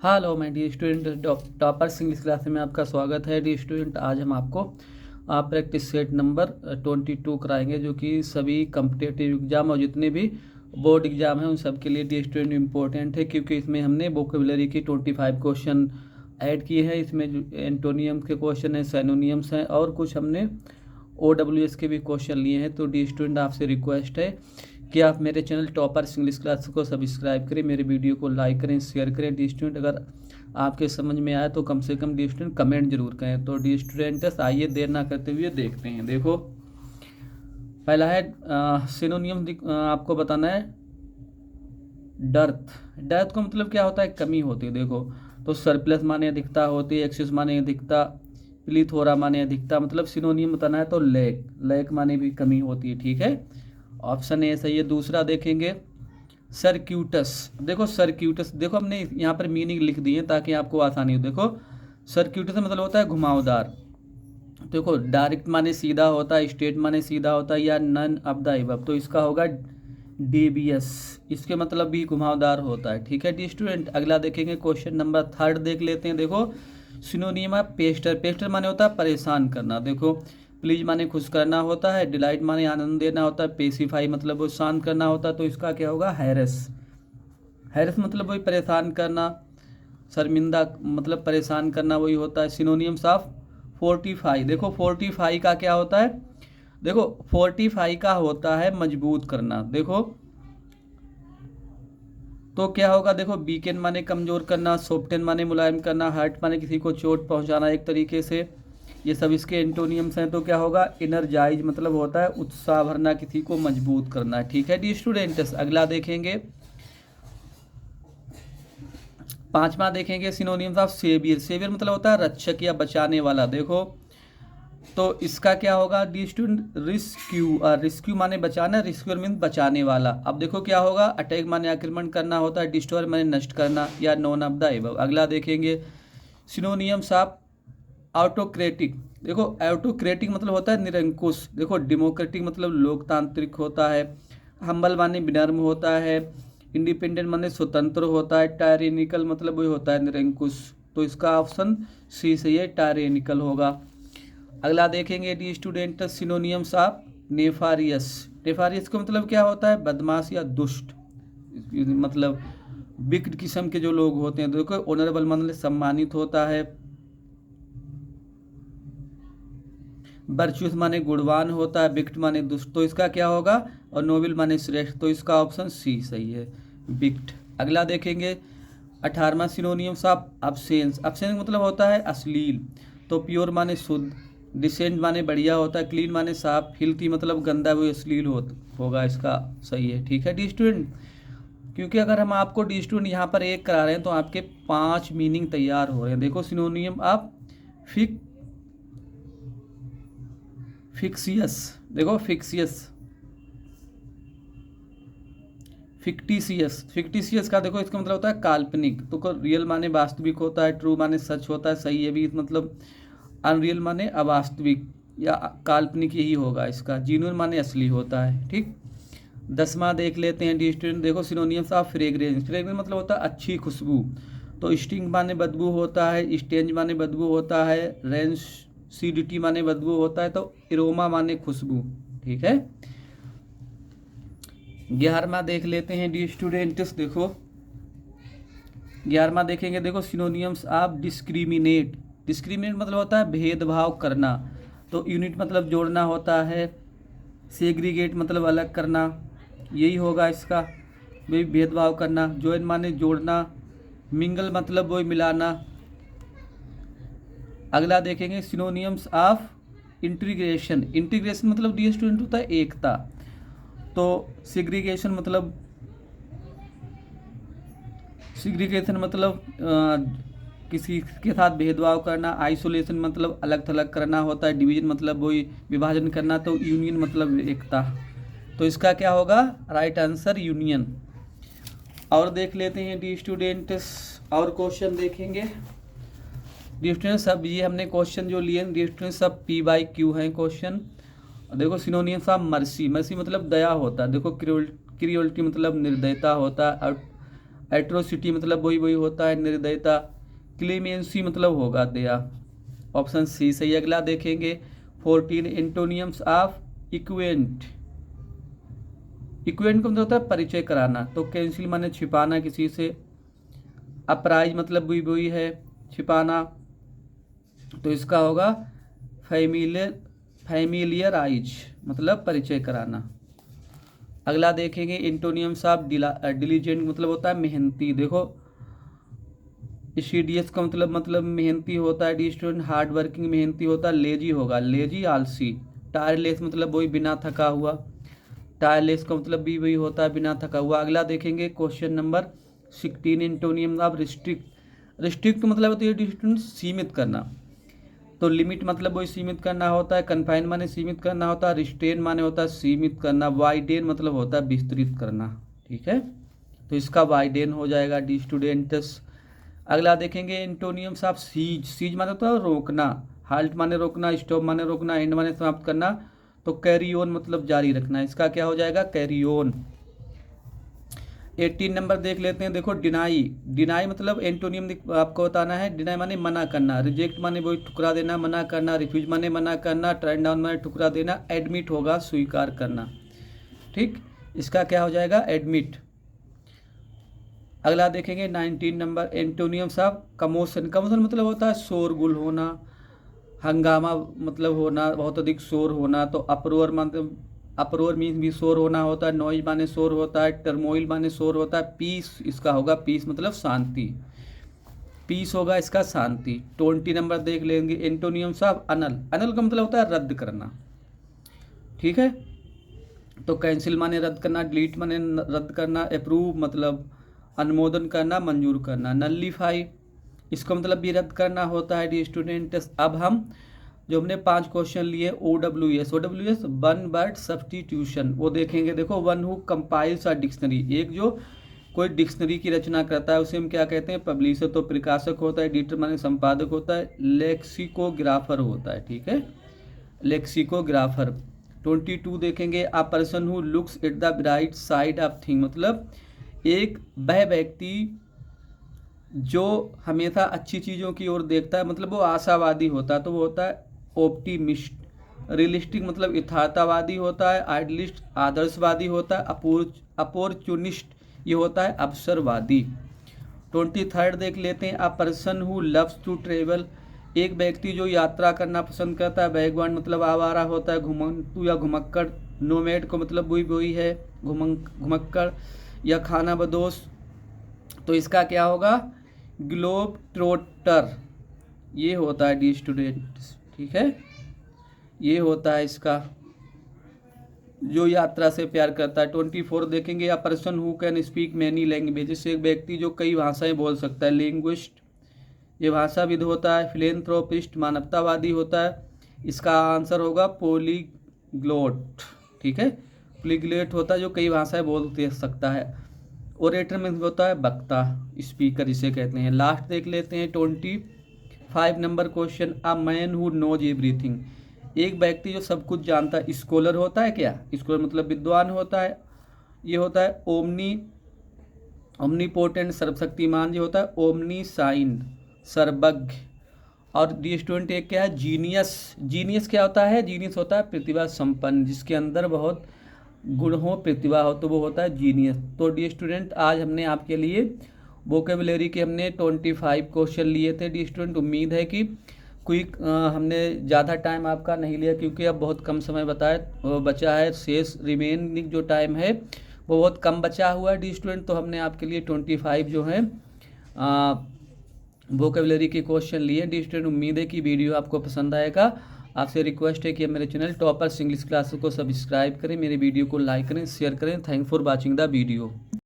Hello my dear student, toppers English class में आपका स्वागत है। डियर स्टूडेंट, आज हम आपको प्रैक्टिस सेट नंबर 22 कराएंगे, जो कि सभी कम्पिटेटिव एग्जाम और जितने भी बोर्ड एग्जाम हैं उन सब के लिए डियर स्टूडेंट इम्पोर्टेंट है, क्योंकि इसमें हमने वोकेबुलरी की 25 क्वेश्चन ऐड किए हैं। इसमें जो एंटोनियम्स के क्वेश्चन हैं, सिनोनियम्स हैं और कुछ हमने OWS के भी क्वेश्चन लिए हैं। तो डियर स्टूडेंट, आपसे रिक्वेस्ट है कि आप मेरे चैनल टॉपर्स इंग्लिश क्लास को सब्सक्राइब करें, मेरे वीडियो को लाइक करें, शेयर करें। डी स्टूडेंट, अगर आपके समझ में आए तो कम से कम डी स्टूडेंट कमेंट जरूर करें। तो डी स्टूडेंट्स, आइए देर ना करते हुए देखते हैं। देखो, पहला है सिनोनियम। आपको बताना है डर्थ। डर्थ का मतलब क्या होता है? कमी होती है। देखो, तो सरप्लस माने अधिकता होती है, एक्सेस माने अधिकता, प्लीथोरा माने अधिकता। मतलब सिनोनियम बताना है तो लैक, लैक माने भी कमी होती है। ठीक है, ऑप्शन ए सही है। दूसरा देखेंगे सर्क्यूटस। देखो सर्क्यूटस, देखो हमने यहाँ पर मीनिंग लिख दी है ताकि आपको आसानी हो। देखो, सर्क्यूटस मतलब होता है घुमावदार। देखो, डायरेक्ट माने सीधा होता है, स्ट्रेट माने सीधा होता है, या नन ऑफ द अबव, तो इसका होगा डेवियस। इसके मतलब भी घुमावदार होता है। ठीक है डी स्टूडेंट, अगला देखेंगे क्वेश्चन नंबर 3 देख लेते हैं। देखो, सिनोनियम है पेस्टर। पेस्टर माने होता है परेशान करना। देखो, प्लीज माने खुश करना होता है, डिलाइट माने आनंद देना होता है, पेसिफाई मतलब वो शांत करना होता है। तो इसका क्या होगा? हैरस। हैरस मतलब वही परेशान करना, शर्मिंदा मतलब परेशान करना वही होता है। Synonyms of fortify. देखो, फोर्टिफाई का क्या होता है? देखो, फोर्टिफाई का होता है मजबूत करना। देखो, तो क्या होगा? देखो, वीकेंड माने कमजोर करना, सॉफ्टन माने मुलायम करना, हर्ट माने किसी को चोट पहुंचाना एक तरीके से। ये सब इसके एंटोनियम्स हैं। तो क्या होगा? एनर्जाइज मतलब होता है उत्साह भरना, किसी को मजबूत करना। ठीक है डी स्टूडेंट्स, अगला देखेंगे 5वां देखेंगे सिनोनिम्स ऑफ सेवियर। सेवियर मतलब होता है रक्षक या बचाने वाला। देखो, तो इसका क्या होगा डी स्टूडेंट? रिस्क्यू। रिस्क्यू माने बचाना, रिस्क्यूअर मीन बचाने वाला। अब देखो क्या होगा? अटैक माने आक्रमण करना होता है, डिस्ट्रॉयर माने नष्ट करना, या नॉन ऑफ द एबव। अगला देखेंगे सिनोनियम्स ऑफ ऑटोक्रेटिक। देखो, ऑटोक्रेटिक मतलब होता है निरंकुश। देखो, डेमोक्रेटिक मतलब लोकतांत्रिक होता है, हम्बल माने विनम्र होता है, इंडिपेंडेंट माने स्वतंत्र होता है, टायरेनिकल मतलब वही होता है निरंकुश। तो इसका ऑप्शन सी सही है, टायरेनिकल होगा। अगला देखेंगे डी स्टूडेंट सिनोनियम्स ऑफ नेफारियस। नेफारियस का मतलब क्या होता है? बदमाश या दुष्ट, मतलब विक्ट किस्म के जो लोग होते हैं। देखो, ऑनरेबल मतलब सम्मानित होता है, वर्चुअस माने गुणवान होता है, विक्ट माने दुष्ट। तो इसका क्या होगा? और नोबल माने श्रेष्ठ। तो इसका ऑप्शन सी सही है, विक्ट। अगला देखेंगे 18वां सिनोनियम्स ऑफ अब्सेंस। अब्सेंस मतलब होता है अश्लील। तो प्योर माने शुद्ध, डिसेंट माने बढ़िया होता है, क्लीन माने साफ, फिल्थी मतलब गंदा वो अश्लील होगा। इसका सही है। ठीक है डी स्टूडेंट, क्योंकि अगर हम आपको डी स्टूडेंट यहाँ पर एक करा रहे हैं तो आपके 5 मीनिंग तैयार हो रहे हैं। देखो, सिनोनियम ऑफ फिक्सियस। देखो, फिक्सियस, फिक्टिशियस। फिक्टिशियस का देखो इसका मतलब होता है काल्पनिक। तो रियल माने वास्तविक होता है, ट्रू माने सच होता है, सही है भी मतलब अनरियल माने अवास्तविक या काल्पनिक, यही होगा इसका। जीनुइन माने असली होता है। ठीक, 10वां देख लेते हैं डी स्टूडेंट। देखो, सिनोनियम्स ऑफ फ्रेग्रेंस। फ्रेग्रेंस मतलब होता है अच्छी खुशबू। तो स्टिंग माने बदबू होता है, स्टेंज माने बदबू होता है, रेंसिडिटी माने बदबू होता है, तो एरोमा माने खुशबू। ठीक है, 11वां देख लेते हैं डी स्टूडेंट्स। देखो, 11वां देखेंगे। देखो, सिनोनियम्स ऑफ डिस्क्रिमिनेट। डिस्क्रिमिनेट मतलब होता है भेदभाव करना। तो यूनिट मतलब जोड़ना होता है, सेग्रीगेट मतलब अलग करना, यही होगा इसका भी, भेदभाव करना। जॉइन माने जोड़ना, मिंगल मतलब वही मिलाना। अगला देखेंगे सिनोनियम्स ऑफ इंटीग्रेशन। इंटीग्रेशन मतलब डी स्टूडेंट होता है एकता। तो सिग्रीगेशन मतलब किसी के साथ भेदभाव करना। आइसोलेशन मतलब अलग थलग करना होता है। डिवीजन मतलब वही विभाजन करना। तो यूनियन मतलब एकता। तो इसका क्या होगा? Right answer union. और देख लेते हैं डी स्टूडेंट्स, और क्वेश्चन देखेंगे डी स्टूडेंट। सब ये हमने क्वेश्चन जो लिए डी स्टूडेंट सब P/Q हैं क्वेश्चन। देखो, सिनोनियम्स ऑफ मर्सी। मर्सी मतलब दया होता है। देखो, क्रियोलिटी मतलब निर्दयता होता है, और एट्रोसिटी मतलब वही वही होता है निर्दयता। क्लेमेंसी मतलब होगा दया। ऑप्शन सी सही। अगला देखेंगे 14 एंटोनियम्स ऑफ इक्वेंट। इक्वेंट का मतलब होता है परिचय कराना। तो कैंसिल माने छिपाना किसी से। अपराइज मतलब वही वही है छिपाना। तो इसका होगा फैमिलियराइज मतलब परिचय कराना। अगला देखेंगे एंटोनियम्स ऑफ डिलीजेंट मतलब होता है मेहनती। देखो स्टूडियस का मतलब मेहनती होता है डी स्टूडेंट। हार्ड वर्किंग मेहनती होता है। लेजी होगा लेजी आलसी। टायरलेस मतलब वही बिना थका हुआ। टायरलेस का मतलब भी वही होता है बिना थका हुआ। अगला देखेंगे question number 16 antonym of restrict. Restrict मतलब होती है स्टूडेंट सीमित करना। तो लिमिट मतलब वही सीमित करना होता है। कन्फाइन माने सीमित करना होता है। रिस्ट्रेन माने होता है सीमित करना। वाइडेन मतलब होता है विस्तृत करना। ठीक है, तो इसका वाइडेन हो जाएगा डी स्टूडेंट्स। अगला देखेंगे एंटोनियम्स ऑफ सीज। सीज माने होता है रोकना। हाल्ट माने रोकना। स्टॉप माने रोकना। एंड माने समाप्त करना। तो कैरी ऑन मतलब जारी रखना। इसका क्या हो जाएगा कैरी ऑन। 18 नंबर देख लेते हैं। देखो डिनाई। डिनाई मतलब एंटोनियम आपको बताना है। डिनाई माने मना करना। रिजेक्ट माने वही ठुकरा देना मना करना। रिफ्यूज माने मना करना। टर्न डाउन माने ठुकरा देना। एडमिट होगा स्वीकार करना। ठीक, इसका क्या हो जाएगा एडमिट। अगला देखेंगे 19 नंबर एंटोनियम्स ऑफ कमोशन। कमोशन मतलब होता है शोरगुल होना। हंगामा मतलब होना बहुत अधिक शोर होना। तो अप्रोर मतलब अप्रोर मीन्स भी शोर होना होता है। नॉइज माने शोर होता है। टर्मोइल माने शोर होता है। पीस इसका होगा पीस मतलब शांति। पीस होगा इसका शांति। 20 नंबर देख लेंगे एंटोनियम्स ऑफ अनल। अनल का मतलब होता है रद्द करना। ठीक है, तो कैंसिल माने रद्द करना। डिलीट माने रद्द करना। अप्रूव मतलब अनुमोदन करना मंजूर करना। नल्लीफाई इसका मतलब भी रद्द करना होता है डी स्टूडेंट्स। अब हम जो हमने 5 क्वेश्चन लिए OWS वन वर्ड सब्स्टिट्यूशन वो देखेंगे। देखो one who compiles a dictionary. एक जो कोई डिक्शनरी की रचना करता है उसे हम क्या कहते हैं पब्लिशर। तो प्रकाशक होता है। एडिटर माने संपादक होता है। लेक्सिकोग्राफर होता है। ठीक है, लेक्सिकोग्राफर। 22 देखेंगे अ person who looks at the bright side of thing मतलब एक वह व्यक्ति जो हमेशा अच्छी चीज़ों की ओर देखता है मतलब वो आशावादी होता है। तो वो होता है ऑप्टिमिस्ट। रियलिस्टिक मतलब यथार्थवादी होता है। आइडलिस्ट आदर्शवादी होता है। अपॉर्चुनिस्ट ये होता है अवसरवादी। 23 देख लेते हैं a person who loves to travel. एक व्यक्ति जो यात्रा करना पसंद करता है। वैगवान मतलब आवारा होता है। घुमंतु या घुमक्कड़। नोमैड को मतलब वही वही है घुमक्कड़ या खाना बदोश। तो इसका क्या होगा ग्लोब ट्रोटर ये होता है डी स्टूडेंट्स। ठीक है, ये होता है इसका जो यात्रा से प्यार करता है। 24 देखेंगे अ person who can speak many languages. एक व्यक्ति जो कई भाषाएं बोल सकता है। लिंग्विस्ट ये भाषाविद होता है। फिलेंथ्रोपिस्ट मानवतावादी होता है। इसका आंसर होगा पोलीग्लोट। ठीक है, पोलीग्लोट होता है जो कई भाषाएं बोल सकता है। ओरेटर में होता है वक्ता स्पीकर इसे कहते हैं। लास्ट देख लेते हैं 25 number question a man who knows everything. एक व्यक्ति जो सब कुछ जानता है। स्कॉलर होता है क्या स्कॉलर मतलब विद्वान होता है। ये होता है ओमनीपोटेंट सर्वशक्तिमान। जो होता है ओमनीसाइंड सर्वज्ञ। और डी स्टूडेंट एक क्या है जीनियस। जीनियस क्या होता है जीनियस होता है प्रतिभा संपन्न जिसके अंदर बहुत गुण हो प्रतिभा हो तो वो होता है जीनियस। तो डी स्टूडेंट आज हमने आपके लिए वोकेबुलरी के हमने 25 क्वेश्चन लिए थे डी स्टूडेंट। उम्मीद है कि क्विक हमने ज़्यादा टाइम आपका नहीं लिया क्योंकि अब बहुत कम समय बचा है। शेष रिमेनिंग जो टाइम है वो बहुत कम बचा हुआ है डी स्टूडेंट। तो हमने आपके लिए 25 जो है वोकेबुलरी के क्वेश्चन लिए डी स्टूडेंट। उम्मीद है कि वीडियो आपको पसंद आएगा। आपसे रिक्वेस्ट है कि मेरे चैनल टॉपर्स इंग्लिश क्लासेस को सब्सक्राइब करें। मेरे वीडियो को लाइक करें शेयर करें। Thank for watching the video.